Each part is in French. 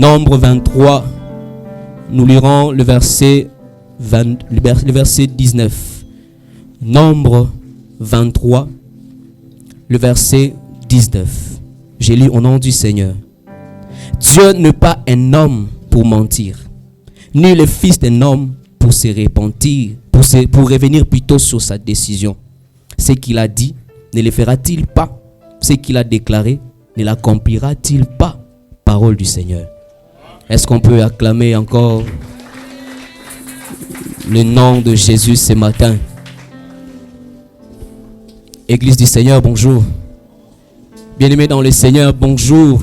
Nombre 23, nous lirons le verset 19. Nombre 23, le verset 19. J'ai lu au nom du Seigneur. Dieu n'est pas un homme pour mentir, ni le fils d'un homme pour se repentir, pour revenir plutôt sur sa décision. Ce qu'il a dit, ne le fera-t-il pas? Ce qu'il a déclaré, ne l'accomplira-t-il pas? Parole du Seigneur. Est-ce qu'on peut acclamer encore le nom de Jésus ce matin? Église du Seigneur, bonjour. Bien-aimés dans le Seigneur, bonjour.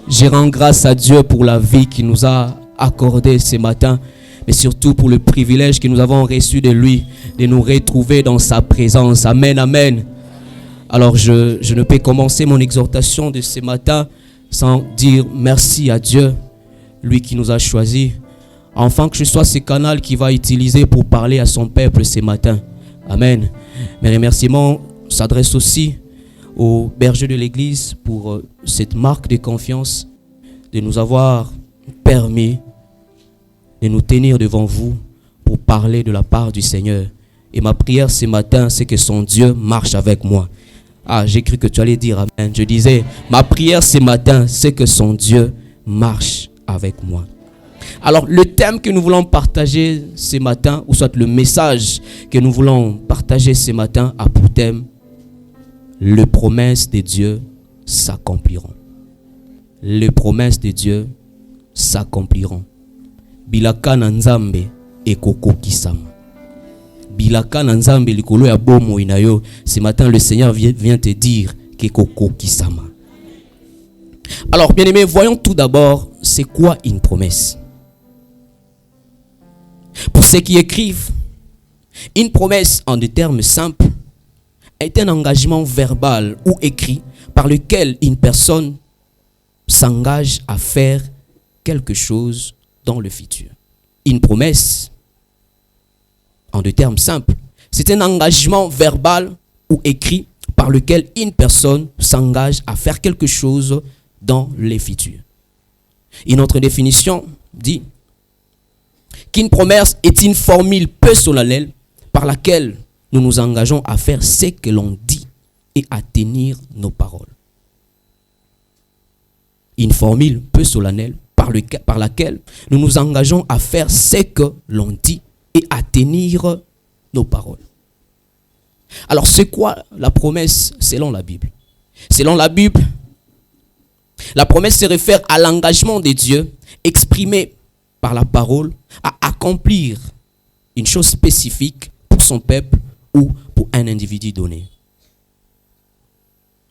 Je rends grâce à Dieu pour la vie qu'il nous a accordée ce matin, mais surtout pour le privilège que nous avons reçu de lui, de nous retrouver dans sa présence. Amen, amen. Alors je ne peux commencer mon exhortation de ce matin sans dire merci à Dieu, lui qui nous a choisis, afin que je sois ce canal qui va utiliser pour parler à son peuple ce matin. Amen. Mes remerciements s'adressent aussi aux bergers de l'église pour cette marque de confiance, de nous avoir permis de nous tenir devant vous pour parler de la part du Seigneur. Et ma prière ce matin, c'est que son Dieu marche avec moi. Ah, j'ai cru que tu allais dire amen. Je disais, ma prière ce matin, c'est que son Dieu marche avec moi. Alors, le thème que nous voulons partager ce matin, ou soit le message que nous voulons partager ce matin, a pour thème: les promesses de Dieu s'accompliront. Les promesses de Dieu s'accompliront. Bilaka na nzambe ekokokisama. Bilaka na nzambe likolo ya bomo inayo. Ce matin, le Seigneur vient te dire qu'ekokokisama. Alors, bien-aimés, voyons tout d'abord, c'est quoi une promesse? Pour ceux qui écrivent, une promesse, en des termes simples, est un engagement verbal ou écrit par lequel une personne s'engage à faire quelque chose dans le futur. Une promesse, en des termes simples, c'est un engagement verbal ou écrit par lequel une personne s'engage à faire quelque chose dans le futur. Une autre définition dit qu'une promesse est une formule peu solennelle par laquelle nous nous engageons à faire ce que l'on dit et à tenir nos paroles. Une formule peu solennelle par laquelle nous nous engageons à faire ce que l'on dit et à tenir nos paroles. Alors, c'est quoi la promesse selon la Bible? Selon la Bible, la promesse se réfère à l'engagement de Dieu exprimé par la parole à accomplir une chose spécifique pour son peuple ou pour un individu donné.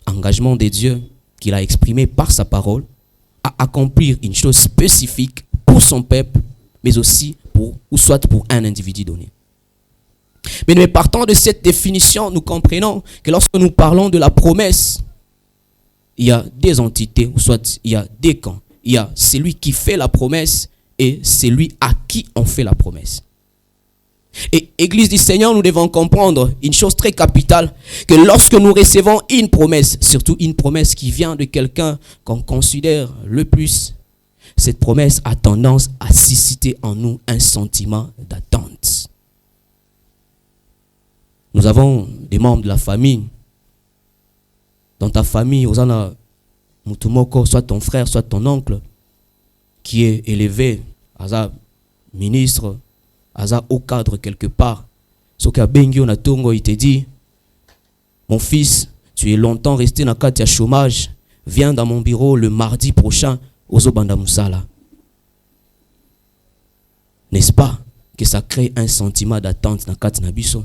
Engagement de Dieu qu'il a exprimé par sa parole à accomplir une chose spécifique pour son peuple, mais aussi pour un individu donné. Mais partant de cette définition, nous comprenons que lorsque nous parlons de la promesse, il y a des entités, ou soit il y a des camps. Il y a celui qui fait la promesse et celui à qui on fait la promesse. Et Église du Seigneur, nous devons comprendre une chose très capitale, que lorsque nous recevons une promesse, surtout une promesse qui vient de quelqu'un qu'on considère le plus, cette promesse a tendance à susciter en nous un sentiment d'attente. Nous avons des membres de la famille. Dans ta famille, Osana Mutumoko, soit ton frère, soit ton oncle, qui est élevé, Aza ministre, Aza au cadre quelque part. Soka Bengio Natongo, il te dit, mon fils, tu es longtemps resté dans le de chômage, viens dans mon bureau le mardi prochain, Ozo Banda Moussala. N'est-ce pas que ça crée un sentiment d'attente dans le cadre de Nabiso?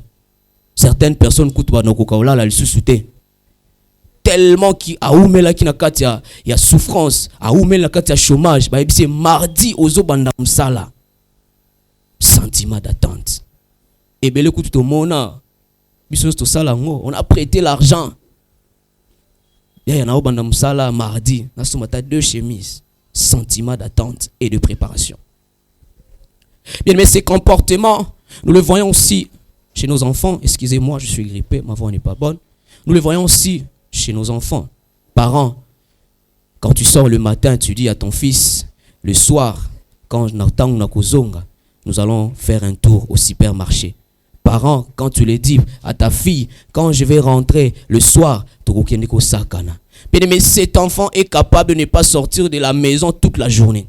Certaines personnes coûtent Banokokaola, la sous-souté. Tellement qui a oumela qui na kati ya souffrance, a oumela kati ya chômage, ba c'est mardi Ozo Banda Moussala. Sentiment d'attente. Et bien le coup tout mona, biso to sala ngo, on a prêté l'argent. Il y a na Banda Moussala mardi, na somata 2 chemises. Sentiment d'attente et de préparation. Bien, mais ces comportements, nous le voyons aussi chez nos enfants. Excusez-moi, je suis grippé, ma voix n'est pas bonne. Nous le voyons aussi chez nos enfants. Parents, quand tu sors le matin, tu dis à ton fils, Le soir, quand nous allons faire un tour au supermarché. Parents, quand tu le dis à ta fille, quand je vais rentrer le soir, mais cet enfant est capable de ne pas sortir de la maison toute la journée.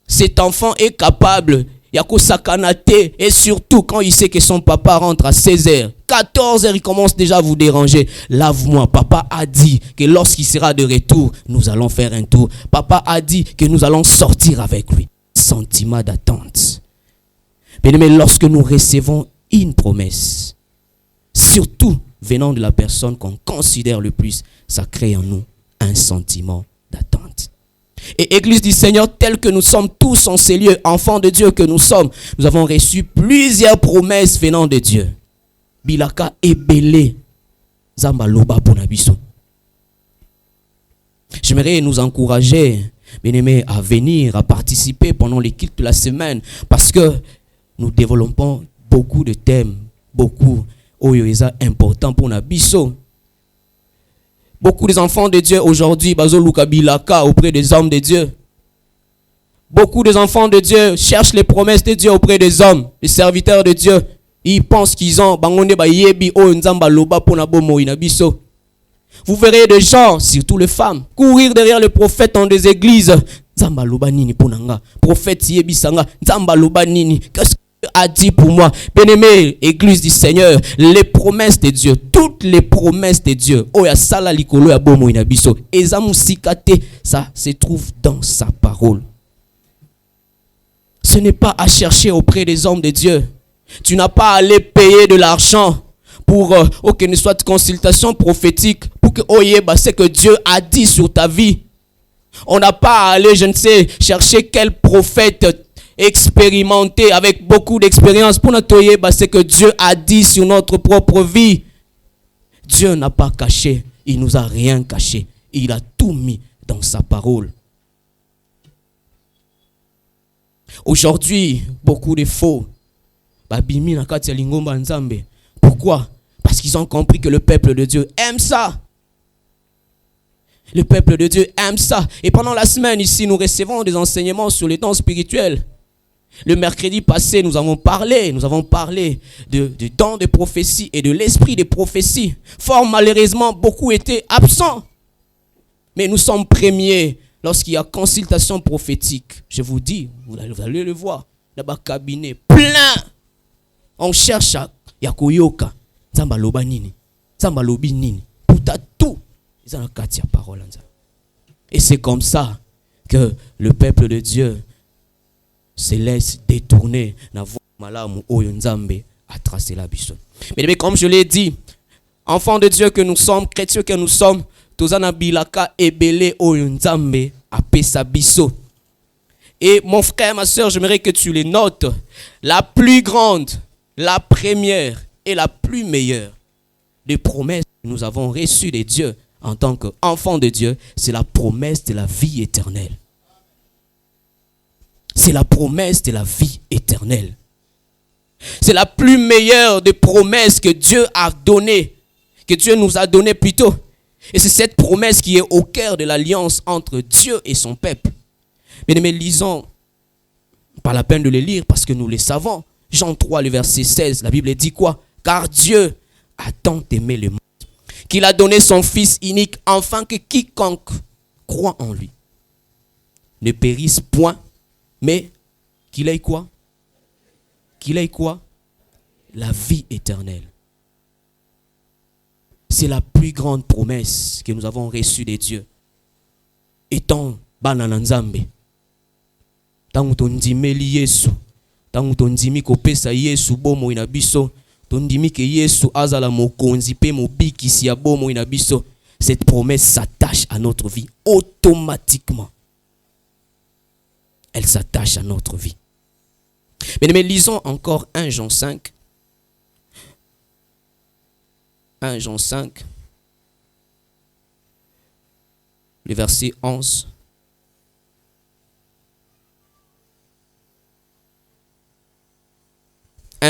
Cet enfant est capable, et surtout quand il sait que son papa rentre à 16h, 14h, il commence déjà à vous déranger. Lave-moi. Papa a dit que lorsqu'il sera de retour, nous allons faire un tour. Papa a dit que nous allons sortir avec lui. Sentiment d'attente. Mais lorsque nous recevons une promesse, surtout venant de la personne qu'on considère le plus, ça crée en nous un sentiment d'attente. Et Église du Seigneur, tel que nous sommes tous en ces lieux, enfants de Dieu que nous sommes, nous avons reçu plusieurs promesses venant de Dieu. Bilaka ebele zamba loba ponabiso. J'aimerais nous encourager, bien-aimés, à venir, à participer pendant les cultes de la semaine, parce que nous développons beaucoup de thèmes, beaucoup importants pour Nabiso. Beaucoup des enfants de Dieu aujourd'hui, bazo luka bilaka auprès des hommes de Dieu. Beaucoup des enfants de Dieu cherchent les promesses de Dieu auprès des hommes, des serviteurs de Dieu. Ils pensent qu'ils ont bangonde ba yebi o nzamba loba pona bomo inabiso. Vous verrez des gens, surtout les femmes, courir derrière le prophète dans des églises. Nzamba loba nini ponanga, prophète yebi sanga, nzamba loba nini. Qu'est-ce que Dieu a dit pour moi? Bien-aimé, Église du Seigneur, les promesses de Dieu, toutes les promesses de Dieu, oya sala likolo ya bomo inabiso, ezamu sikate, ça se trouve dans sa parole. Ce n'est pas à chercher auprès des hommes de Dieu. Tu n'as pas à aller payer de l'argent pour aucune soit de consultation prophétique pour que c'est que Dieu a dit sur ta vie. On n'a pas à aller, je ne sais, chercher quel prophète expérimenté avec beaucoup d'expérience pour notre c'est que Dieu a dit sur notre propre vie. Dieu n'a pas caché, il nous a rien caché, il a tout mis dans sa parole. Aujourd'hui, beaucoup de faux. Pourquoi? Parce qu'ils ont compris que le peuple de Dieu aime ça. Le peuple de Dieu aime ça. Et pendant la semaine ici, nous recevons des enseignements sur les dons spirituels. Le mercredi passé, nous avons parlé du don de prophétie et de l'esprit de prophétie. Fort malheureusement, beaucoup étaient absents. Mais nous sommes premiers lorsqu'il y a consultation prophétique. Je vous dis, vous allez le voir, là-bas, cabinet plein. On cherche à Yakoyoka, Zamba loba nini, Zamba lobi nini, pour tout. Ils ont la parole. Et c'est comme ça que le peuple de Dieu se laisse détourner la voie malamu oyonzambe à tracer la bison. Mais comme je l'ai dit, enfants de Dieu que nous sommes, chrétiens que nous sommes, tozana bilaka ebele oyonzambe à pesa biso. Et mon frère, ma soeur, j'aimerais que tu les notes. La plus grande, la première et la plus meilleure des promesses que nous avons reçues de Dieu en tant qu'enfants de Dieu, c'est la promesse de la vie éternelle. C'est la promesse de la vie éternelle. C'est la plus meilleure des promesses que Dieu a données, que Dieu nous a données plutôt. Et c'est cette promesse qui est au cœur de l'alliance entre Dieu et son peuple. Mais lisons, pas la peine de les lire parce que nous les savons. Jean 3, le verset 16, la Bible dit quoi? Car Dieu a tant aimé le monde qu'il a donné son Fils unique, afin que quiconque croit en lui ne périsse point, mais qu'il ait quoi? Qu'il ait quoi? La vie éternelle. C'est la plus grande promesse que nous avons reçue de Dieu. Étant banananzambe. Tangu tondimeli Yesu, tangu tondimi kopesa Yesu bomo ina biso, tondimi ke Yesu azala mokonzi pe mobikisi ya bomo ina biso, cette promesse s'attache à notre vie automatiquement. Elle s'attache à notre vie. Mais lisons encore 1 Jean 5. 1 Jean 5, le verset 11.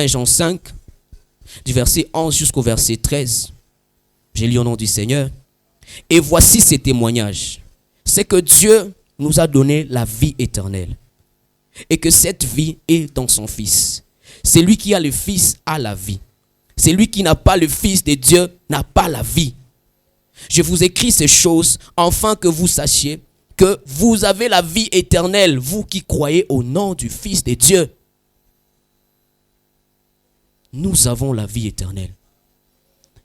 Jean 5, du verset 11 jusqu'au verset 13. J'ai lu au nom du Seigneur. Et voici ces témoignages. C'est que Dieu nous a donné la vie éternelle. Et que cette vie est dans son Fils. Celui qui a le Fils a la vie. Celui qui n'a pas le Fils de Dieu n'a pas la vie. Je vous écris ces choses afin que vous sachiez que vous avez la vie éternelle, vous qui croyez au nom du Fils de Dieu. Nous avons la vie éternelle.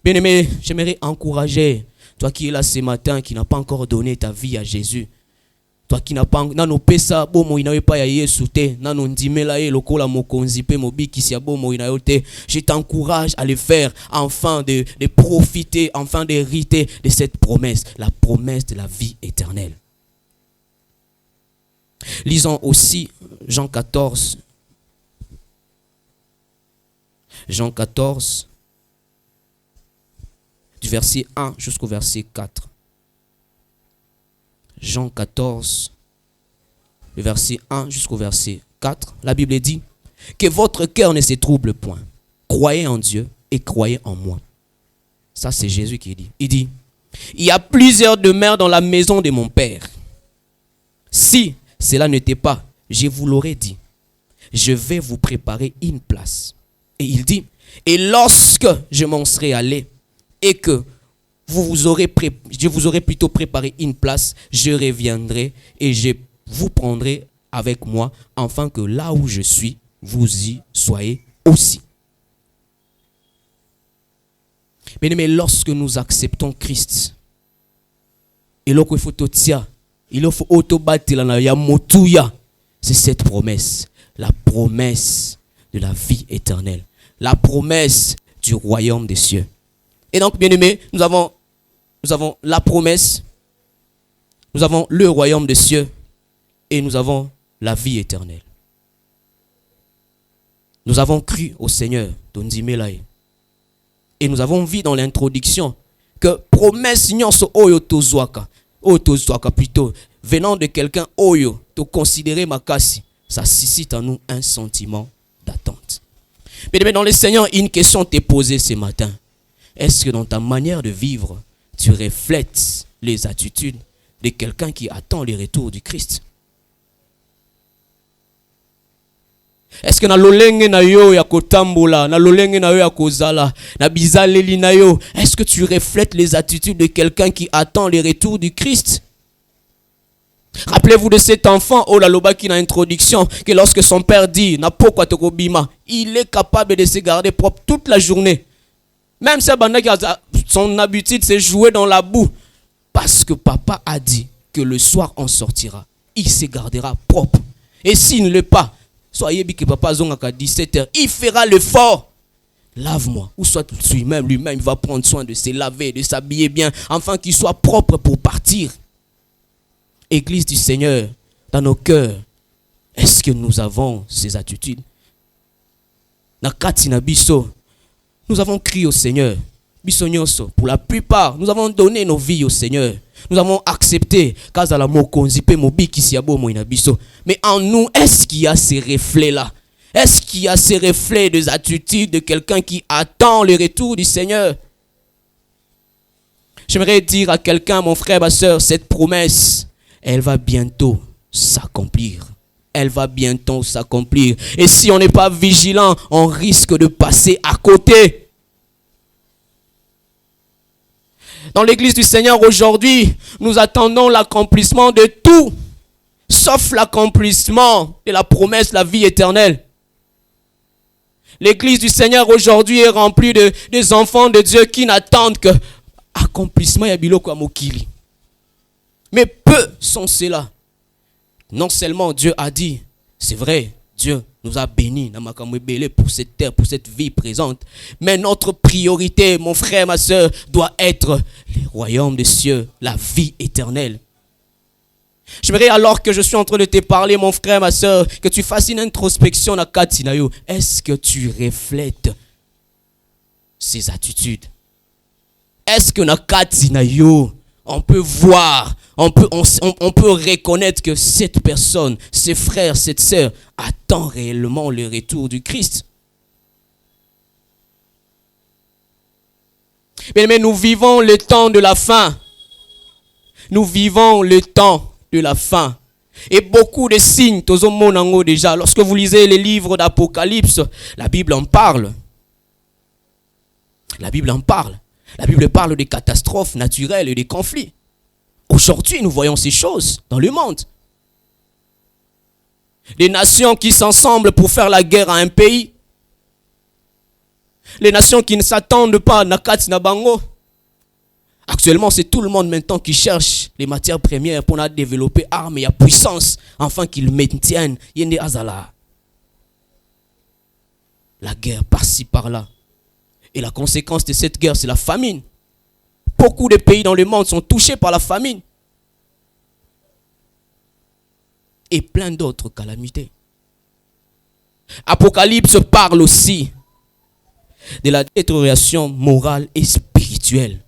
Bien-aimé, j'aimerais encourager toi qui es là ce matin, qui n'a pas encore donné ta vie à Jésus. Toi qui n'as pas nano pesa bomo inawe pa ya Yesu te nano ndimela ye lokola mokonzi pe mobiki sia bomo inayo te. Je t'encourage à le faire afin de profiter, afin d'hériter de cette promesse, la promesse de la vie éternelle. Lisons aussi Jean 14. Jean 14 du verset 1 jusqu'au verset 4. Jean 14, le verset 1 jusqu'au verset 4, la Bible dit que votre cœur ne se trouble point. Croyez en Dieu et croyez en moi. Ça, c'est Jésus qui dit. Il dit, il y a plusieurs demeures dans la maison de mon Père. Si cela n'était pas, je vous l'aurais dit. Je vais vous préparer une place. Et il dit, et lorsque je m'en serai allé et que je vous aurai plutôt préparé une place, je reviendrai et je vous prendrai avec moi, afin que là où je suis, vous y soyez aussi. Mais lorsque nous acceptons Christ, c'est cette promesse, la promesse de la vie éternelle, la promesse du royaume des cieux. Et donc, bien aimé, nous avons la promesse, nous avons le royaume des cieux et nous avons la vie éternelle. Nous avons cru au Seigneur, et nous avons vu dans l'introduction que promesse oyo tozwaka plutôt venant de quelqu'un oyo to considérer makasi, ça suscite en nous un sentiment d'attente. Mais dans le Seigneur, une question t'est posée ce matin. Est-ce que dans ta manière de vivre, tu reflètes les attitudes de quelqu'un qui attend le retour du Christ? Est-ce que na lolenge na yo ya kotambola, na lolenge na yo ya kozala, na bizaleli na yo, est-ce que tu reflètes les attitudes de quelqu'un qui attend le retour du Christ? Rappelez-vous de cet enfant, oh la loba qui n'a introduction, que lorsque son père dit, na pokwa tokobima, il est capable de se garder propre toute la journée. Même si son habitude c'est jouer dans la boue. Parce que papa a dit que le soir on sortira. Il se gardera propre. Et s'il ne l'est pas, soyez bien que papa zonga à 17h, il fera l'effort. Lave-moi. Ou soit lui-même il va prendre soin de se laver, de s'habiller bien, afin qu'il soit propre pour partir. Église du Seigneur, dans nos cœurs, est-ce que nous avons ces attitudes? Nakati na biso. Nous avons crié au Seigneur. Pour la plupart, nous avons donné nos vies au Seigneur. Nous avons accepté. Mais en nous, est-ce qu'il y a ces reflets-là? Est-ce qu'il y a ces reflets des attitudes de quelqu'un qui attend le retour du Seigneur? J'aimerais dire à quelqu'un, mon frère, ma soeur, cette promesse, elle va bientôt s'accomplir. Elle va bientôt s'accomplir. Et si on n'est pas vigilant, on risque de passer à côté. Dans l'église du Seigneur aujourd'hui, nous attendons l'accomplissement de tout, sauf l'accomplissement de la promesse de la vie éternelle. L'église du Seigneur aujourd'hui est remplie des enfants de Dieu qui n'attendent que l'accomplissement ya biloko ya mokili. Mais peu sont ceux-là. Non seulement Dieu a dit, c'est vrai, Dieu nous a bénis pour cette terre, pour cette vie présente. Mais notre priorité, mon frère, ma soeur, doit être le royaume des cieux, la vie éternelle. J'aimerais alors que je suis en train de te parler, mon frère, ma soeur, que tu fasses une introspection na katinayo. Est-ce que tu reflètes ces attitudes? Est-ce que na katinayo, on peut voir, on peut reconnaître que cette personne, ce frère, cette sœur, attend réellement le retour du Christ? Mais nous vivons le temps de la fin. Nous vivons le temps de la fin. Et beaucoup de signes, déjà. Lorsque vous lisez les livres d'Apocalypse, la Bible en parle. La Bible en parle. La Bible parle des catastrophes naturelles et des conflits. Aujourd'hui, nous voyons ces choses dans le monde. Les nations qui s'assemblent pour faire la guerre à un pays. Les nations qui ne s'attendent pas à Nakati Nabango. Actuellement, c'est tout le monde maintenant qui cherche les matières premières pour développer armes et puissance, afin qu'ils maintiennent Yende Azala. La guerre par-ci, par-là. Et la conséquence de cette guerre, c'est la famine. Beaucoup de pays dans le monde sont touchés par la famine. Et plein d'autres calamités. Apocalypse parle aussi de la détérioration morale et spirituelle.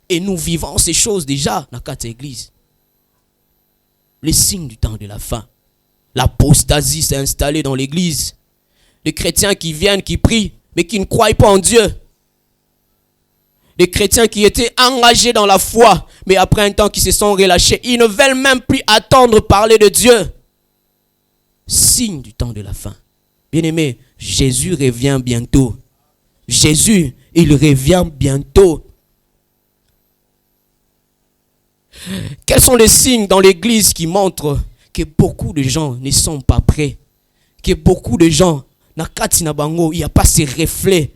Et nous vivons ces choses déjà dans cette église. Les signes du temps de la fin. L'apostasie s'est installée dans l'église. Les chrétiens qui viennent, qui prient, mais qui ne croient pas en Dieu. Les chrétiens qui étaient engagés dans la foi, mais après un temps qui se sont relâchés, ils ne veulent même plus attendre parler de Dieu. Signe du temps de la fin. Bien-aimés, Jésus revient bientôt. Jésus, il revient bientôt. Quels sont les signes dans l'église qui montrent que beaucoup de gens ne sont pas prêts? Que beaucoup de gens, il n'y a pas ces reflets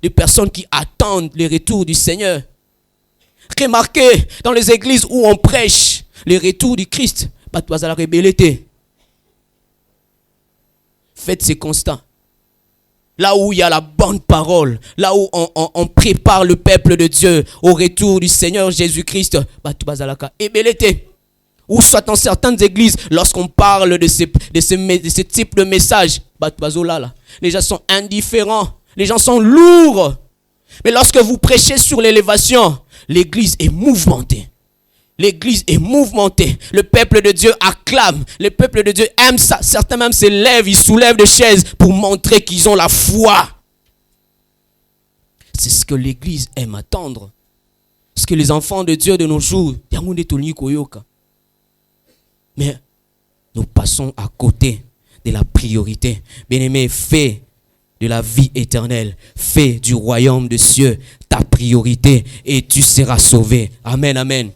de personnes qui attendent le retour du Seigneur. Remarquez, dans les églises où on prêche le retour du Christ, faites ces constats. Là où il y a la bonne parole, là où on prépare le peuple de Dieu au retour du Seigneur Jésus-Christ, ou soit dans certaines églises, lorsqu'on parle de ce type de message, les gens sont indifférents, les gens sont lourds. Mais lorsque vous prêchez sur l'élévation, l'église est mouvementée. L'église est mouvementée. Le peuple de Dieu acclame. Le peuple de Dieu aime ça. Certains même se lèvent, ils soulèvent des chaises pour montrer qu'ils ont la foi. C'est ce que l'église aime attendre. Ce que les enfants de Dieu de nos jours, mais nous passons à côté de la priorité. Bien-aimé, fais de la vie éternelle, fais du royaume des cieux ta priorité et tu seras sauvé. Amen, amen.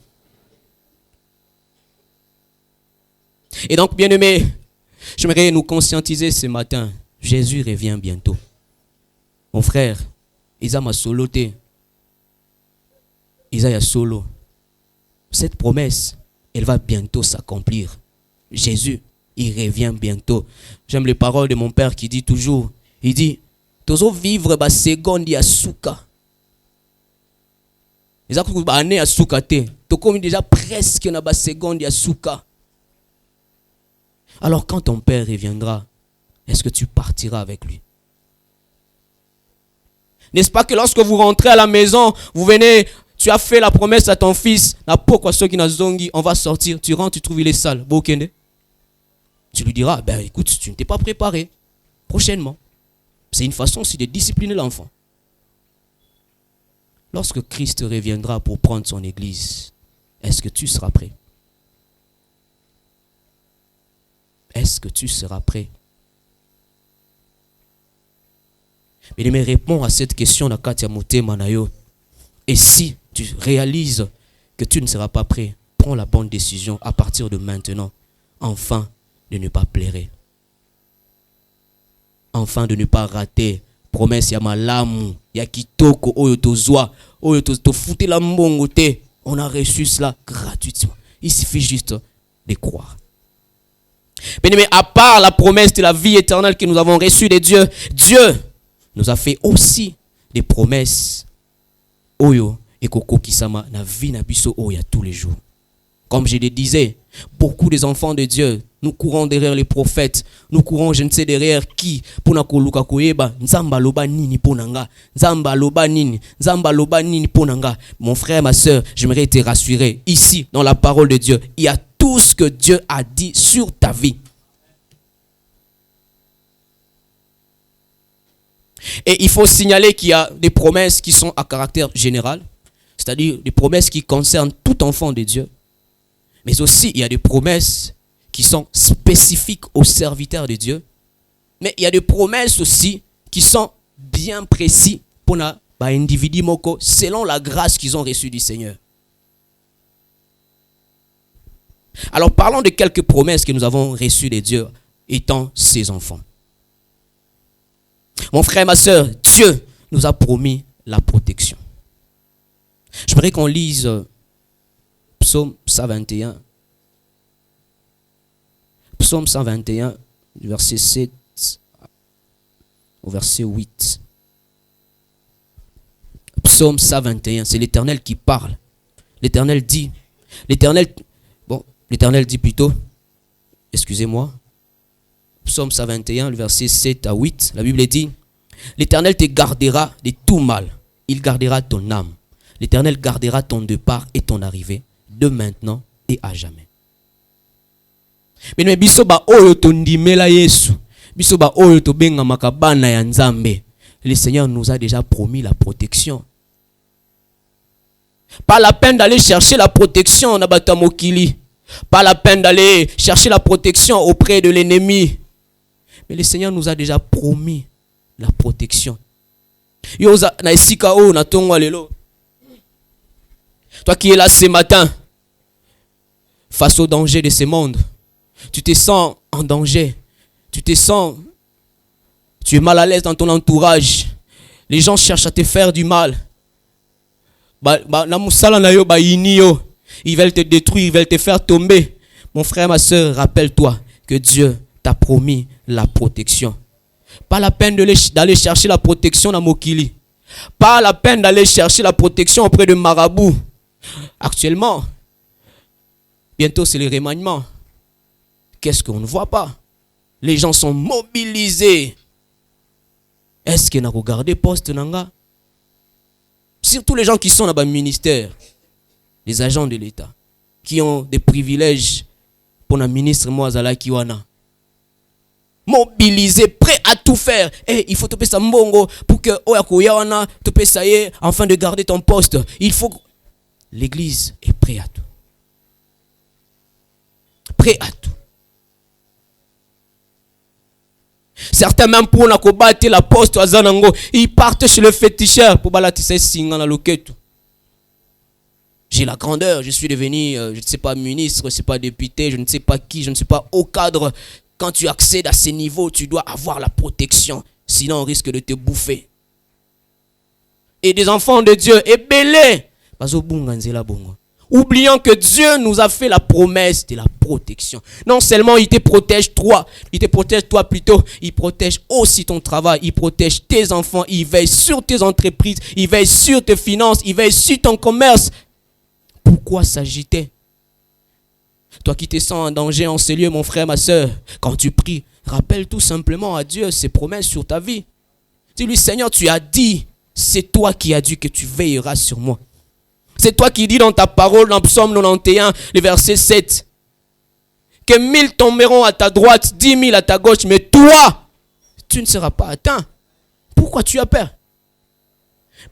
Et donc, bien-aimés, j'aimerais nous conscientiser ce matin. Jésus revient bientôt. Mon frère, Isa m'a soloté. Isa ya solo. Cette promesse, elle va bientôt s'accomplir. Jésus, il revient bientôt. J'aime les paroles de mon père qui dit toujours, il dit, tozo vivre ba seconde ya souka. Isa ko ba année ya souka te. To comme déjà presque na ba seconde ya souka. Alors quand ton père reviendra, est-ce que tu partiras avec lui? N'est-ce pas que lorsque vous rentrez à la maison, vous venez, tu as fait la promesse à ton fils, pourquoi ceux qui n'ont zongi, on va sortir, tu rentres, tu trouves il est sale, tu lui diras, ben écoute, tu ne t'es pas préparé, prochainement. C'est une façon aussi de discipliner l'enfant. Lorsque Christ reviendra pour prendre son église, est-ce que tu seras prêt? Est-ce que tu seras prêt? Mais réponds à cette question. Et si tu réalises que tu ne seras pas prêt, prends la bonne décision à partir de maintenant. Enfin, de ne pas pleurer. Enfin, de ne pas rater. Promesse ya malamu, ya kitoko, oyo tozwa, oyo to fouté la mbongo te. On a reçu cela gratuitement. Il suffit juste de croire. Bien-aimé, à part la promesse de la vie éternelle que nous avons reçue de Dieu, Dieu nous a fait aussi des promesses. Oyo et koko kisama na vie na biso oya tous les jours. Comme je le disais, beaucoup des enfants de Dieu, nous courons derrière les prophètes, nous courons je ne sais derrière qui pour na koluka koyeba nzamba loba nini ponanga, nzamba loba nini ponanga. Mon frère, ma sœur, j'aimerais te rassurer ici dans la parole de Dieu, il y a tout ce que Dieu a dit sur ta vie. Et il faut signaler qu'il y a des promesses qui sont à caractère général, c'est-à-dire des promesses qui concernent tout enfant de Dieu. Mais aussi, il y a des promesses qui sont spécifiques aux serviteurs de Dieu. Mais il y a des promesses aussi qui sont bien précises pour les individus selon la grâce qu'ils ont reçue du Seigneur. Alors parlons de quelques promesses que nous avons reçues de Dieu étant ses enfants. Mon frère, ma soeur, Dieu nous a promis la protection. Je voudrais qu'on lise Psaume 121. Psaume 121, verset 7 au verset 8. Psaume 121, c'est l'Éternel qui parle. L'Éternel dit, l'Éternel dit plutôt, excusez-moi, Psaume 121, le verset 7 à 8, la Bible dit, l'Éternel te gardera de tout mal, il gardera ton âme. L'Éternel gardera ton départ et ton arrivée, de maintenant et à jamais. Mais biso ba oyo tondimela Yesu, biso ba oyo to benga makabana ya Nzambe, le Seigneur nous a déjà promis la protection. Pas la peine d'aller chercher la protection na batamokili. Pas la peine d'aller chercher la protection auprès de l'ennemi. Mais le Seigneur nous a déjà promis la protection. Toi qui es là ce matin, face au danger de ce monde, tu te sens en danger. Tu es mal à l'aise dans ton entourage. Les gens cherchent à te faire du mal. Ils veulent te détruire, ils veulent te faire tomber. Mon frère, ma soeur, rappelle-toi que Dieu t'a promis la protection. Pas la peine d'aller chercher la protection dans Mokili. Pas la peine d'aller chercher la protection auprès de marabouts. Actuellement, bientôt c'est le remaniement. Qu'est-ce qu'on ne voit pas? Les gens sont mobilisés. Est-ce qu'on a regardé poste nanga? Surtout les gens qui sont dans le ministère, les agents de l'État, qui ont des privilèges pour le ministre Moazala Kiwana. Mobilisés, prêts à tout faire. Il faut te payer ça mbongo pour que Oyakoyawana te paye ça afin de garder ton poste. Il faut. L'église est prête à tout. Prêt à tout. Certains même pour nakobattre la poste à Zanango, ils partent chez le féticheur pour balatisser singa na loketu. J'ai la grandeur, je suis devenu, je ne sais pas ministre, je ne sais pas député, je ne sais pas qui, je ne sais pas haut cadre. Quand tu accèdes à ces niveaux, tu dois avoir la protection, sinon on risque de te bouffer. Et des enfants de Dieu, ébélés, oubliant que Dieu nous a fait la promesse de la protection. Non seulement il te protège toi plutôt, il protège aussi ton travail, il protège tes enfants, il veille sur tes entreprises, il veille sur tes finances, il veille sur ton commerce. Pourquoi s'agiter? Toi qui te sens en danger en ce lieu, mon frère, ma soeur, quand tu pries, rappelle tout simplement à Dieu ses promesses sur ta vie. Dis-lui, Seigneur, tu as dit, c'est toi qui as dit que tu veilleras sur moi. C'est toi qui dis dans ta parole, dans Psaume 91, le verset 7, que 1000 tomberont à ta droite, 10 000 à ta gauche, mais toi, tu ne seras pas atteint. Pourquoi tu as peur?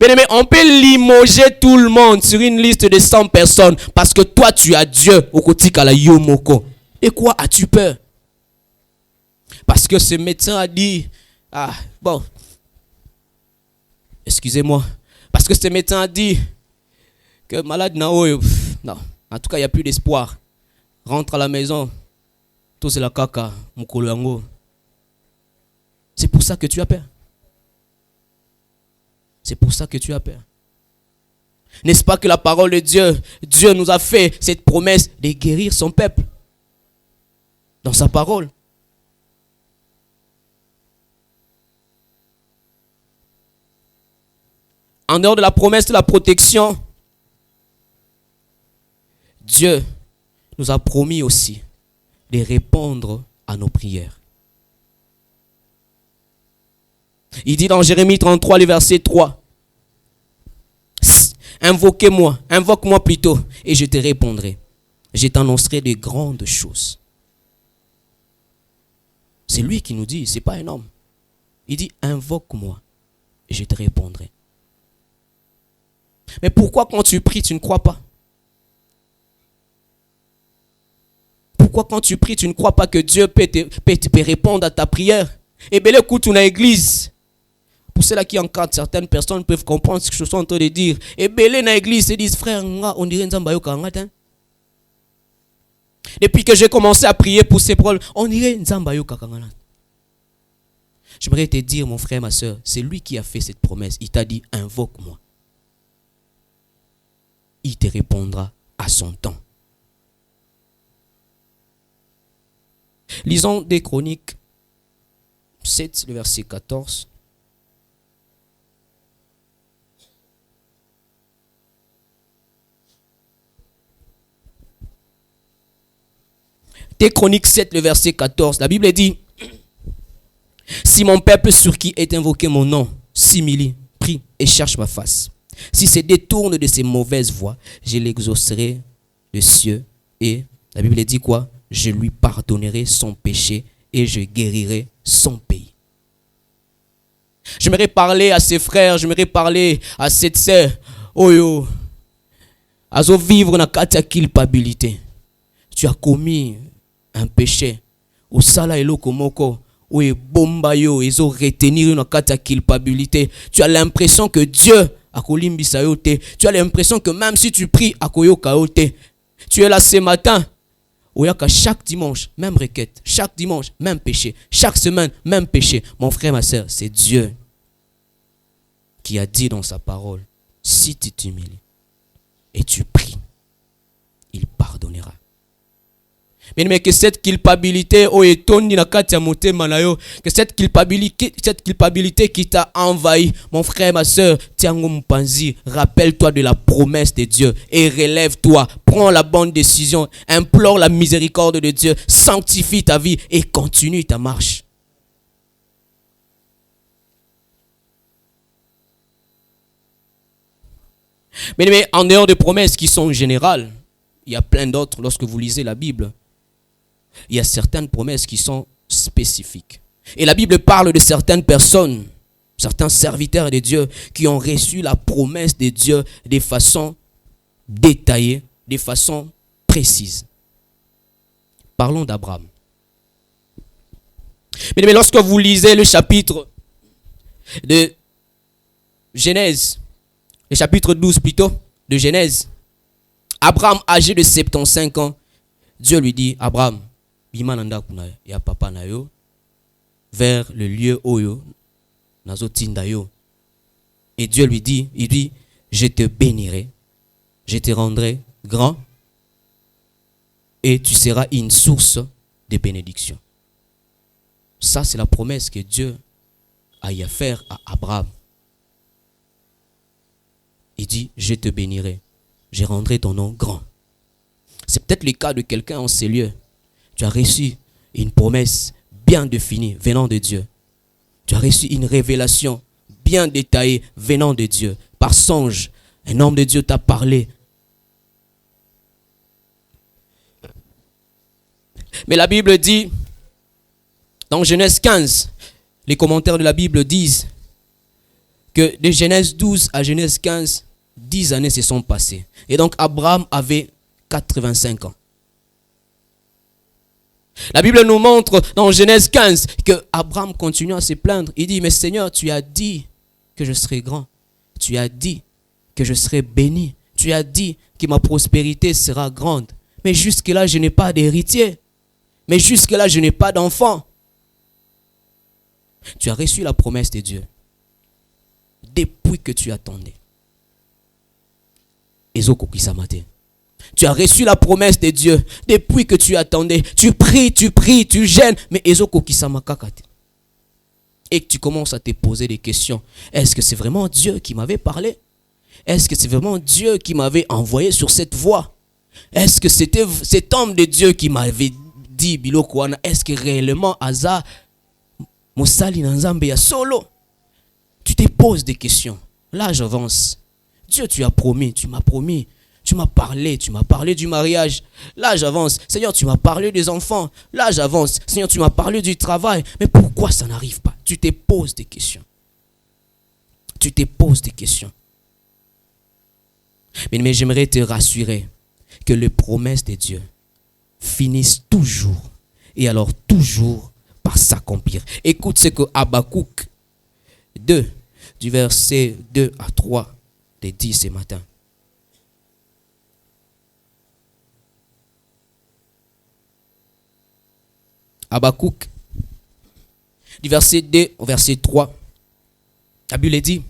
Bien aimé, on peut limoger tout le monde sur une liste de 100 personnes parce que toi, tu as Dieu au côté de la Yomoko. Et quoi as-tu peur? Parce que ce médecin a dit, excusez-moi, parce que ce médecin a dit que malade non, en tout cas, il n'y a plus d'espoir. Rentre à la maison, tout c'est la caca, mukolo. C'est pour ça que tu as peur. C'est pour ça que tu as peur. N'est-ce pas que la parole de Dieu nous a fait cette promesse de guérir son peuple dans sa parole. En dehors de la promesse de la protection, Dieu nous a promis aussi de répondre à nos prières. Il dit dans Jérémie 33, le verset 3, invoque-moi plutôt, et je te répondrai. Je t'annoncerai de grandes choses. C'est lui qui nous dit, c'est pas un homme. Il dit, invoque-moi, et je te répondrai. Mais pourquoi quand tu pries, tu ne crois pas? pourquoi quand tu pries, tu ne crois pas que Dieu peut répondre à ta prière? Et bien, écoute, on a église. Pour ceux-là qui encadrent, certaines personnes peuvent comprendre ce que je suis en train de dire. Et bien, dans l'église, ils disent, frère, on dirait Nzambayo Kangat. Depuis que j'ai commencé à prier pour ces problèmes, on dirait Nzambayo Kangat. J'aimerais te dire, mon frère, ma soeur, c'est lui qui a fait cette promesse. Il t'a dit, invoque-moi. Il te répondra à son temps. Lisons des Chroniques 7, le verset 14. Des Chroniques 7, le verset 14. La Bible dit, si mon peuple sur qui est invoqué mon nom s'humilie, prie et cherche ma face, s'il se détourne de ses mauvaises voies, je l'exaucerai de cieux et, la Bible dit quoi? Je lui pardonnerai son péché et je guérirai son pays. J'aimerais parler à ses frères, j'aimerais parler à cette sœur. Oh yo, azo vivre na kati ya culpabilité. Tu as commis un péché. Au sala eloko moko, ou e bomba yo, ezo retenir na kati ya culpabilité. Tu as l'impression que Dieu a kolimbisa yo te. Tu as l'impression que même si tu pries akoyoka yo te. Tu es là ce matin. Chaque dimanche, même requête. Chaque dimanche, même péché. Chaque semaine, même péché. Mon frère, ma soeur, c'est Dieu qui a dit dans sa parole, si tu t'humilies et tu pries, il pardonnera. Mais que cette culpabilité, que cette culpabilité qui t'a envahi, mon frère, ma soeur, rappelle-toi de la promesse de Dieu et relève-toi, prends la bonne décision, implore la miséricorde de Dieu, sanctifie ta vie et continue ta marche. Mais en dehors des promesses qui sont générales, il y a plein d'autres lorsque vous lisez la Bible. Il y a certaines promesses qui sont spécifiques. Et la Bible parle de certaines personnes, certains serviteurs de Dieu qui ont reçu la promesse de Dieu de façon détaillée, de façon précise. Parlons d'Abraham. Mais lorsque vous lisez le chapitre de Genèse, le chapitre 12 plutôt, de Genèse, Abraham âgé de 75 ans, Dieu lui dit, Abraham, ya papa na yo vers le lieu oyo nazotinda yo. Et Dieu lui dit, il dit, je te bénirai, je te rendrai grand et tu seras une source de bénédiction. Ça, c'est la promesse que Dieu a eu à faire à Abraham. Il dit, je te bénirai, je rendrai ton nom grand. C'est peut-être le cas de quelqu'un en ces lieux. Tu as reçu une promesse bien définie venant de Dieu. Tu as reçu une révélation bien détaillée venant de Dieu. Par songe, un homme de Dieu t'a parlé. Mais la Bible dit, dans Genèse 15, les commentaires de la Bible disent que de Genèse 12 à Genèse 15, 10 années se sont passées. Et donc Abraham avait 85 ans. La Bible nous montre dans Genèse 15 que Abraham continue à se plaindre. Il dit, mais Seigneur, tu as dit que je serai grand. Tu as dit que je serai béni. Tu as dit que ma prospérité sera grande. Mais jusque-là, je n'ai pas d'héritier. Mais jusque-là, je n'ai pas d'enfant. Tu as reçu la promesse de Dieu. Depuis que tu attendais. Tu as reçu la promesse de Dieu depuis que tu attendais. Tu pries, tu gênes, mais et que tu commences à te poser des questions. Est-ce que c'est vraiment Dieu qui m'avait parlé? Est-ce que c'est vraiment Dieu qui m'avait envoyé sur cette voie? Est-ce que c'était cet homme de Dieu qui m'avait dit Bilokwana? Est-ce que réellement Aza Mosali Nanzambe ya solo? Tu te poses des questions. Là j'avance. Dieu, tu as promis, tu m'as promis. Tu m'as parlé du mariage. Là, j'avance. Seigneur, tu m'as parlé des enfants. Là, j'avance. Seigneur, tu m'as parlé du travail. Mais pourquoi ça n'arrive pas? Tu te poses des questions. Tu te poses des questions. Mais j'aimerais te rassurer que les promesses de Dieu finissent toujours, et alors toujours, par s'accomplir. Écoute ce que Habakkuk 2, du verset 2 à 3, te dit ce matin. Habakkuk, du verset 2 au verset 3, la Bible dit,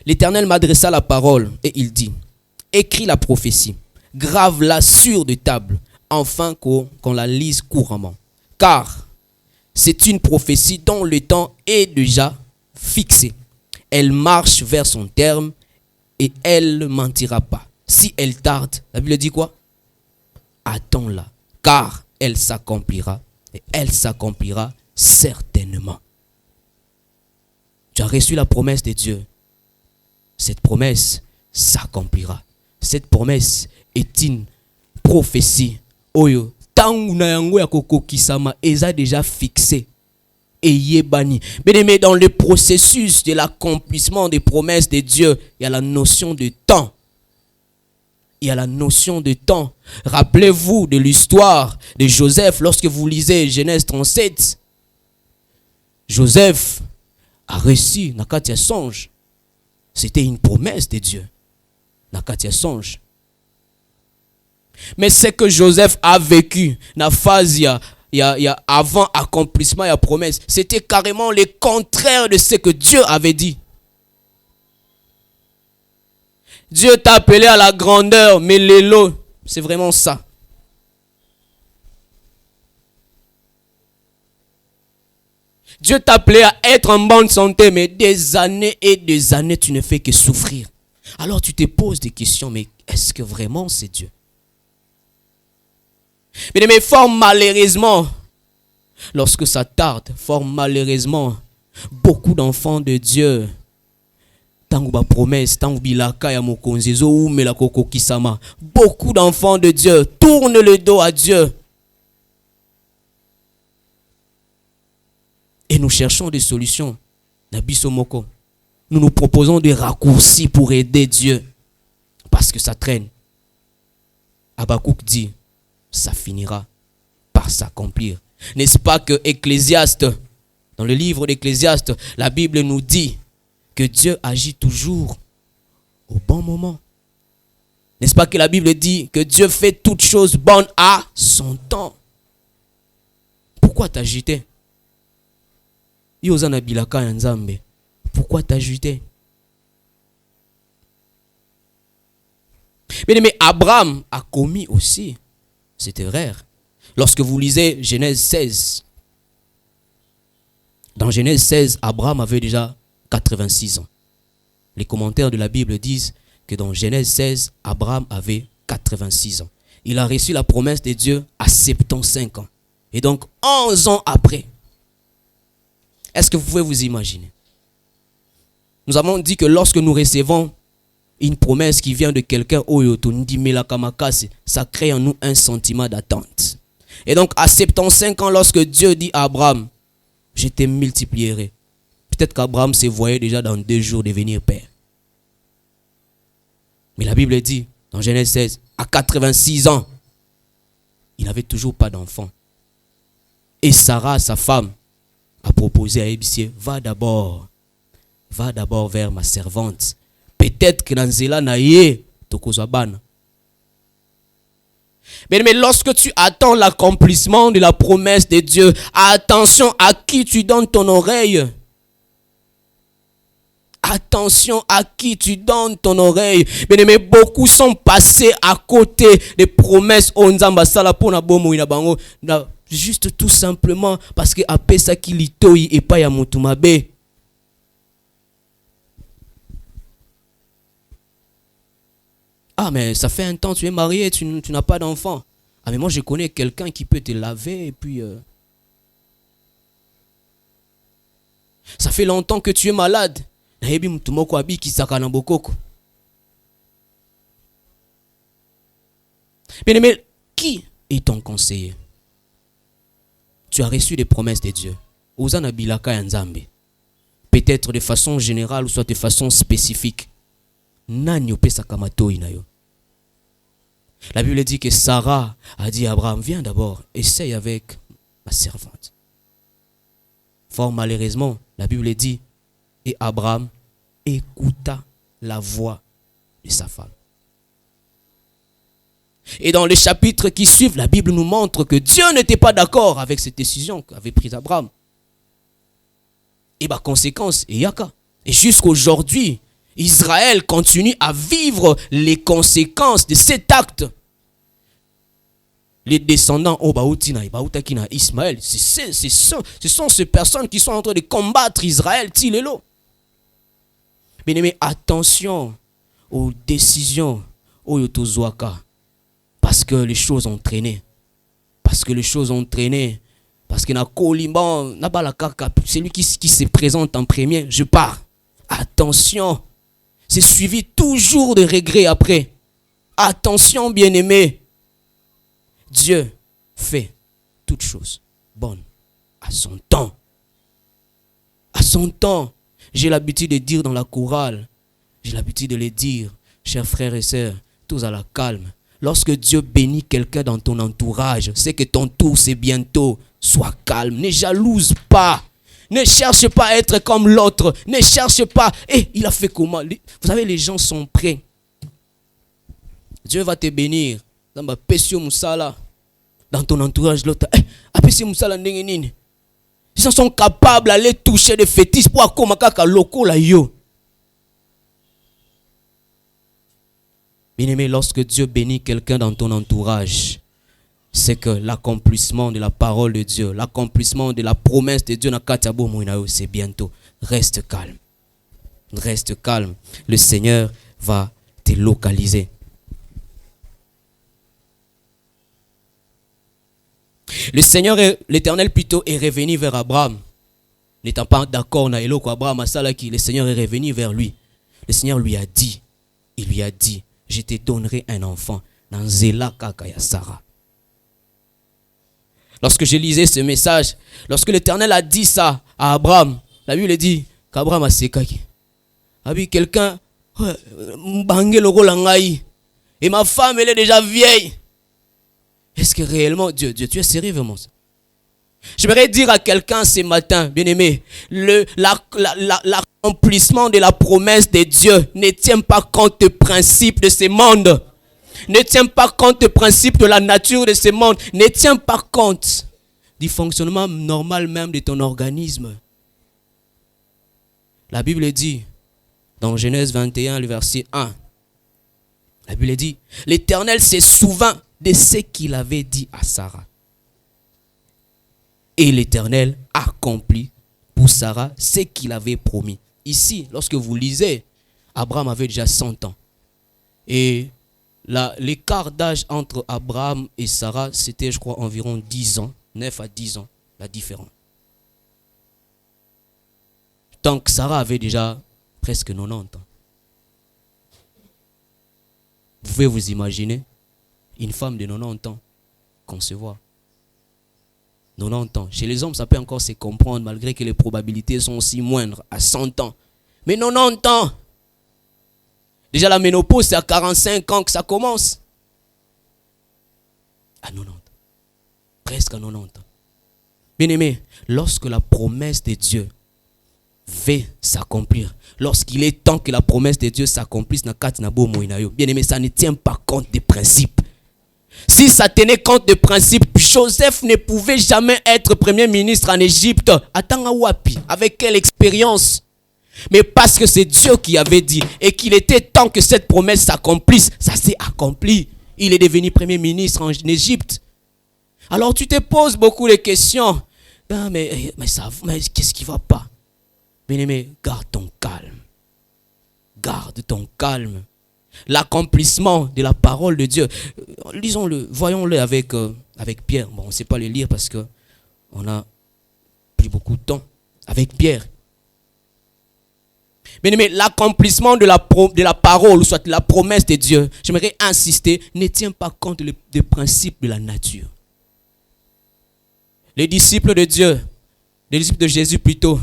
l'Éternel m'adressa la parole et il dit, écris la prophétie, grave-la sur de table, afin qu'on la lise couramment. Car c'est une prophétie dont le temps est déjà fixé. Elle marche vers son terme et elle ne mentira pas. Si elle tarde, la Bible dit quoi? Attends-la, car elle s'accomplira et elle s'accomplira certainement. Tu as reçu la promesse de Dieu. Cette promesse s'accomplira. Cette promesse est une prophétie. Oyo, tangu na yango ya kokokisama eza déjà fixé. Et yebani. Bien-aimé, dans le processus de l'accomplissement des promesses de Dieu, il y a la notion de temps. Il y a la notion de temps. Rappelez-vous de l'histoire de Joseph lorsque vous lisez Genèse 37. Joseph a reçu Nakatia songe. C'était une promesse de Dieu. Nakatia songe. Mais ce que Joseph a vécu, na phase avant accomplissement et promesse, c'était carrément le contraire de ce que Dieu avait dit. Dieu t'a appelé à la grandeur, mais l'élo, c'est vraiment ça. Dieu t'a appelé à être en bonne santé, mais des années et des années, tu ne fais que souffrir. Alors tu te poses des questions, mais est-ce que vraiment c'est Dieu? Mais fort malheureusement, lorsque ça tarde, fort malheureusement, beaucoup d'enfants de Dieu, promesse, beaucoup d'enfants de Dieu tournent le dos à Dieu. Et nous cherchons des solutions. Nous nous proposons des raccourcis pour aider Dieu. Parce que ça traîne. Habakkuk dit, ça finira par s'accomplir. N'est-ce pas que Ecclésiaste, dans le livre d'Ecclésiaste, la Bible nous dit que Dieu agit toujours au bon moment. N'est-ce pas que la Bible dit que Dieu fait toutes choses bonnes à son temps? Pourquoi t'agiter? Pourquoi t'agiter? Mais Abraham a commis aussi cette erreur. Lorsque vous lisez Genèse 16, dans Genèse 16, Abraham avait déjà 86 ans. Les commentaires de la Bible disent que dans Genèse 16, Abraham avait 86 ans. Il a reçu la promesse de Dieu à 75 ans. Et donc, 11 ans après, est-ce que vous pouvez vous imaginer? Nous avons dit que lorsque nous recevons une promesse qui vient de quelqu'un, ça crée en nous un sentiment d'attente. Et donc, à 75 ans, lorsque Dieu dit à Abraham, je te multiplierai. Peut-être qu'Abraham se voyait déjà dans 2 jours devenir père. Mais la Bible dit, dans Genèse 16, à 86 ans, il n'avait toujours pas d'enfant. Et Sarah, sa femme, a proposé à Ébicier, va d'abord vers ma servante. Peut-être que dans Zéla naïe, tokozabana. Mais lorsque tu attends l'accomplissement de la promesse de Dieu, attention à qui tu donnes ton oreille. Attention à qui tu donnes ton oreille. Mais beaucoup sont passés à côté des promesses. Juste tout simplement parce que après ça qui litoi et pas ya mutumabe. Ah mais ça fait un temps tu es marié, tu n'as pas d'enfant. Ah mais moi je connais quelqu'un qui peut te laver et puis ça fait longtemps que tu es malade. Mais qui est ton conseiller? Tu as reçu des promesses de Dieu. Peut-être de façon générale ou soit de façon spécifique. La Bible dit que Sarah a dit à Abraham, viens d'abord, essaye avec ma servante. Fort malheureusement, la Bible dit, et Abraham écouta la voix de sa femme. Et dans les chapitres qui suivent, la Bible nous montre que Dieu n'était pas d'accord avec cette décision qu'avait prise Abraham. Et par conséquence, il y a qu'à. Et jusqu'aujourd'hui, Israël continue à vivre les conséquences de cet acte. Les descendants Ismaël, ce sont ces personnes qui sont en train de combattre Israël, Tilelo. Bien aimé, attention aux décisions Oyotozwaka. Parce que les choses ont traîné. Parce que c'est lui qui se présente en premier. Je pars. Attention. C'est suivi toujours de regrets après. Attention, bien-aimé. Dieu fait toutes choses bonnes à son temps. À son temps. J'ai l'habitude de dire dans la chorale, j'ai l'habitude de le dire, chers frères et sœurs, tous à la calme. Lorsque Dieu bénit quelqu'un dans ton entourage, c'est que ton tour c'est bientôt. Sois calme, ne jalouse pas. Ne cherche pas à être comme l'autre. Ne cherche pas. Il a fait comment? Vous savez, les gens sont prêts. Dieu va te bénir. Dans ton entourage, l'autre. Ils sont capables d'aller toucher des fétiches pour accompagner loko la yo. Bien-aimé, lorsque Dieu bénit quelqu'un dans ton entourage, c'est que l'accomplissement de la parole de Dieu, l'accomplissement de la promesse de Dieu, c'est bientôt. Reste calme. Reste calme. Le Seigneur va te localiser. Le Seigneur, l'Éternel plutôt, est revenu vers Abraham. N'étant pas d'accord, Abraham, le Seigneur est revenu vers lui. Le Seigneur lui a dit, je te donnerai un enfant dans Zéla Kakaya Sarah. Lorsque je lisais ce message, lorsque l'Éternel a dit ça à Abraham, la Bible dit qu'Abraham a séqué. Quelqu'un, et ma femme, elle est déjà vieille. Est-ce que réellement, Dieu, tu es sérieux vraiment ça? J'aimerais dire à quelqu'un ce matin, bien-aimé, l'accomplissement de la promesse de Dieu ne tient pas compte des principes de ce monde. Ne tient pas compte des principes de la nature de ce monde. Ne tient pas compte du fonctionnement normal même de ton organisme. La Bible dit, dans Genèse 21, le verset 1, la Bible dit, l'Éternel s'est souvint de ce qu'il avait dit à Sarah. Et l'Éternel accomplit pour Sarah ce qu'il avait promis. Ici, lorsque vous lisez, Abraham avait déjà 100 ans. Et l'écart d'âge entre Abraham et Sarah, c'était, je crois, environ 10 ans, 9 à 10 ans, la différence. Tant que Sarah avait déjà presque 90 ans. Vous pouvez vous imaginer une femme de 90 ans concevoir. 90 ans. Chez les hommes, ça peut encore se comprendre malgré que les probabilités sont aussi moindres à 100 ans. Mais 90 ans. Déjà la ménopause, c'est à 45 ans que ça commence. À 90. Presque à 90 ans. Bien aimé, lorsque la promesse de Dieu va s'accomplir, lorsqu'il est temps que la promesse de Dieu s'accomplisse, bien aimé, ça ne tient pas compte des principes. Si ça tenait compte des principes, Joseph ne pouvait jamais être premier ministre en Égypte. Avec quelle expérience? Mais parce que c'est Dieu qui avait dit et qu'il était temps que cette promesse s'accomplisse, ça s'est accompli. Il est devenu premier ministre en Égypte. Alors tu te poses beaucoup de questions. Mais qu'est-ce qui ne va pas? Bien-aimé, garde ton calme. Garde ton calme. L'accomplissement de la parole de Dieu. Lisons-le, voyons-le avec Pierre. Bon, on ne sait pas le lire parce qu'on n'a plus beaucoup de temps. Avec Pierre. Mais l'accomplissement de la parole, ou soit la promesse de Dieu, j'aimerais insister, ne tient pas compte des principes de la nature. Les disciples de Dieu, les disciples de Jésus plutôt,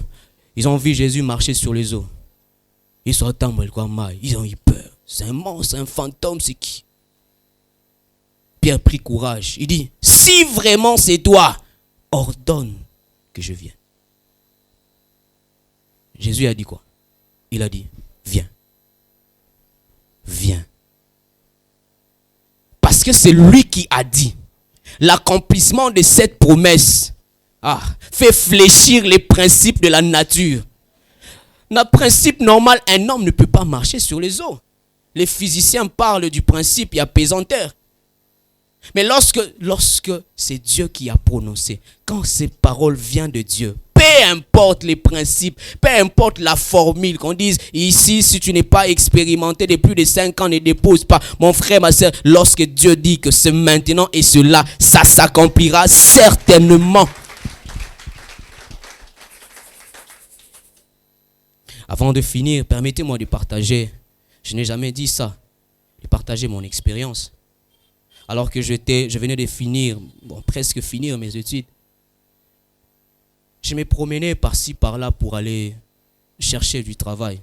ils ont vu Jésus marcher sur les eaux. Ils ont eu peur. C'est un monstre, un fantôme, c'est qui? Pierre prit courage. Il dit, si vraiment c'est toi, ordonne que je vienne. Jésus a dit quoi? Il a dit, viens. Viens. Parce que c'est lui qui a dit. L'accomplissement de cette promesse fait fléchir les principes de la nature. Dans le principe normal, un homme ne peut pas marcher sur les eaux. Les physiciens parlent du principe, il y a pesanteur. Mais lorsque c'est Dieu qui a prononcé, quand cette parole vient de Dieu, peu importe les principes, peu importe la formule, qu'on dise ici, si tu n'es pas expérimenté de plus de 5 ans, ne dépose pas. Mon frère, ma soeur, lorsque Dieu dit que c'est maintenant et cela, ça s'accomplira certainement. Avant de finir, permettez-moi de partager, je n'ai jamais dit ça, de partager mon expérience. Alors que je venais de finir, presque finir mes études, je me promenais par-ci, par-là pour aller chercher du travail.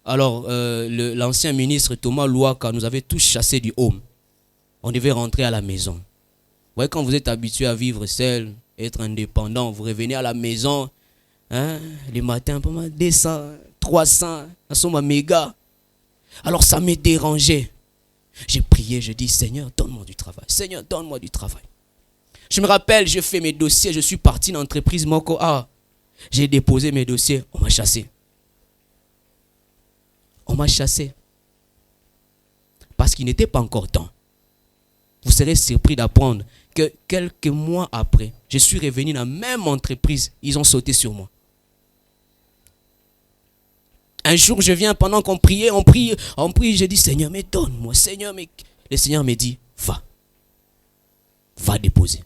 Alors, l'ancien ministre Thomas Louaka nous avait tous chassés du home. On devait rentrer à la maison. Vous voyez, quand vous êtes habitué à vivre seul, être indépendant, vous revenez à la maison, les matins, 200, 300, ça sont méga. Alors ça me dérangeait. J'ai prié, je dis, Seigneur, donne-moi du travail. Seigneur, donne-moi du travail. Je me rappelle, j'ai fait mes dossiers, je suis parti dans l'entreprise Moko. J'ai déposé mes dossiers, on m'a chassé. On m'a chassé. Parce qu'il n'était pas encore temps. Vous serez surpris d'apprendre que quelques mois après, je suis revenu dans la même entreprise, ils ont sauté sur moi. Un jour, je viens pendant qu'on priait, on prie, je dis, Seigneur, mais donne-moi, Seigneur, mais... Le Seigneur me dit, va déposer.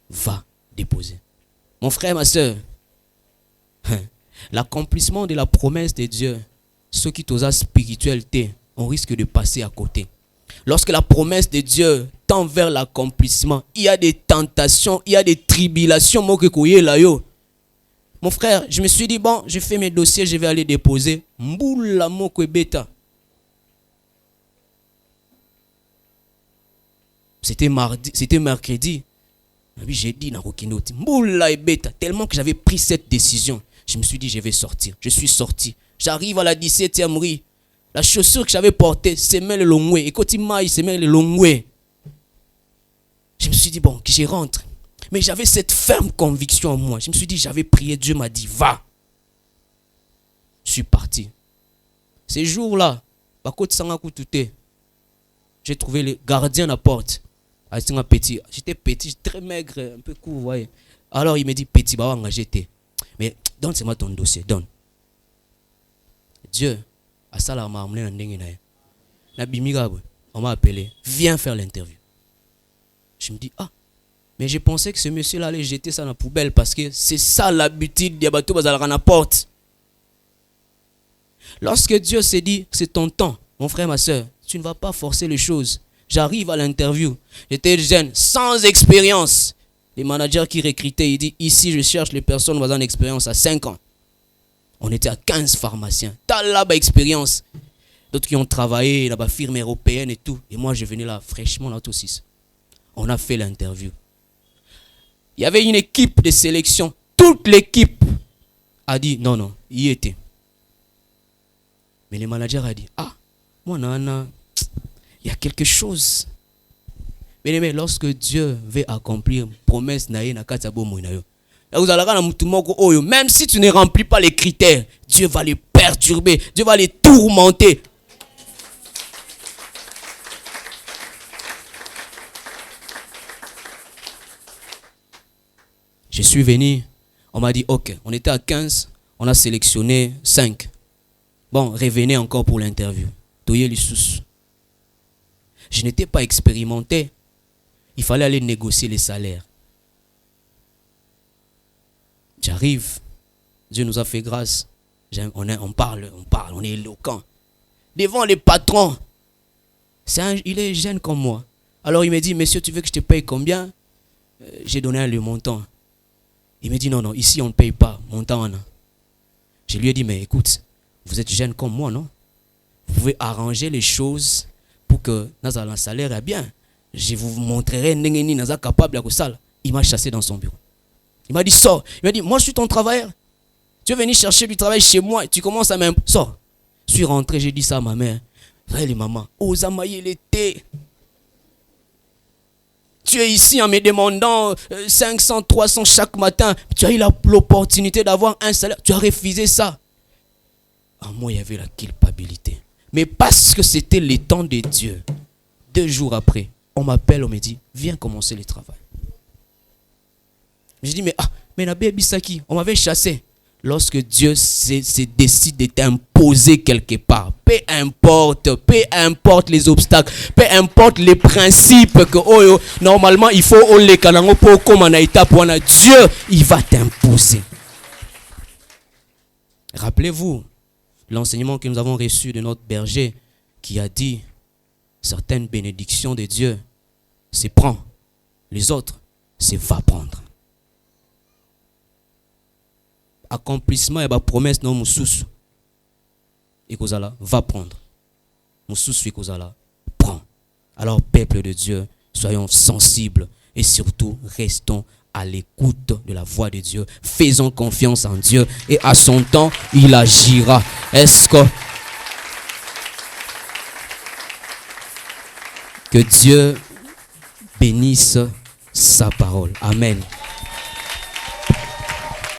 Va déposer. Mon frère, ma soeur, l'accomplissement de la promesse de Dieu, ceux qui t'osent spiritualité, on risque de passer à côté. Lorsque la promesse de Dieu tend vers l'accomplissement, il y a des tentations, il y a des tribulations. Mon frère, je me suis dit, bon, je fais mes dossiers, je vais aller déposer. Mboula moko beta. C'était mercredi. J'ai dit, mboula beta. Tellement que j'avais pris cette décision, je me suis dit, je vais sortir. Je suis sorti. J'arrive à la 17e rue. La chaussure que j'avais portée, c'est le longwe. Et quand il maille, c'est le longwe. Je me suis dit, bon, que je rentre. Mais j'avais cette ferme conviction en moi. Je me suis dit, j'avais prié, Dieu m'a dit, va. Je suis parti. Ces jours-là, j'ai trouvé le gardien à la porte. J'étais petit, très maigre, un peu court, vous voyez. Alors il me dit, petit, j'étais. Mais donne-moi ton dossier, donne. Dieu, à ça, on m'a appelé, viens faire l'interview. Je me dis, mais je pensais que ce monsieur-là allait jeter ça dans la poubelle parce que c'est ça l'habitude des bateaux à la porte. Lorsque Dieu s'est dit, c'est ton temps, mon frère, ma soeur, tu ne vas pas forcer les choses. J'arrive à l'interview. J'étais jeune, sans expérience. Les managers qui recrutaient, ils disent, ici je cherche les personnes basées en expérience à 5 ans. On était à 15 pharmaciens. T'as là-bas expérience. D'autres qui ont travaillé là-bas, firme européenne et tout. Et moi, je venais là, fraîchement, là, tout 6. On a fait l'interview. Il y avait une équipe de sélection. Toute l'équipe a dit non, il y était. Mais le manager a dit, moi, il y a quelque chose. Mais lorsque Dieu veut accomplir promesse, même si tu ne remplis pas les critères, Dieu va les perturber, Dieu va les tourmenter. Je suis venu, on m'a dit, ok, on était à 15, on a sélectionné 5. Bon, revenez encore pour l'interview. Je n'étais pas expérimenté. Il fallait aller négocier les salaires. J'arrive, Dieu nous a fait grâce. On parle, on est éloquent. Devant les patrons, il est jeune comme moi. Alors il me dit, monsieur, tu veux que je te paye combien? J'ai donné le montant. Il me dit, non, ici on ne paye pas, montant. Je lui ai dit, mais écoute, vous êtes jeune comme moi, non? vous pouvez arranger les choses pour que un salaire est bien. Je vous montrerai Nengeni Naza capable de ça. Il m'a chassé dans son bureau. Il m'a dit sors. Il m'a dit moi je suis ton travailleur. Tu es venu chercher du travail chez moi et tu commences à m'imposer. Sors. Je suis rentré, j'ai dit ça à ma mère. Elle est maman. Oh Zamaï l'été. Tu es ici en me demandant 500, 300 chaque matin. Tu as eu l'opportunité d'avoir un salaire. Tu as refusé ça. En moi, il y avait la culpabilité. Mais parce que c'était le temps de Dieu, 2 jours après, on m'appelle, on me dit, viens commencer le travail. Je dis, mais la baby Saki, on m'avait chassé. Lorsque Dieu décide de t'imposer quelque part, peu importe les obstacles, peu importe les principes que normalement il faut les calango pour comme on a étape pour Dieu, il va t'imposer. Rappelez-vous l'enseignement que nous avons reçu de notre berger qui a dit certaines bénédictions de Dieu, c'est prends, les autres, c'est va prendre. Accomplissement et promesse non moussous et kozala va prendre moussous et kozala prend. Alors peuple de Dieu, soyons sensibles et surtout restons à l'écoute de la voix de Dieu. Faisons confiance en Dieu et à son temps il agira. Est-ce que Dieu bénisse sa parole. Amen.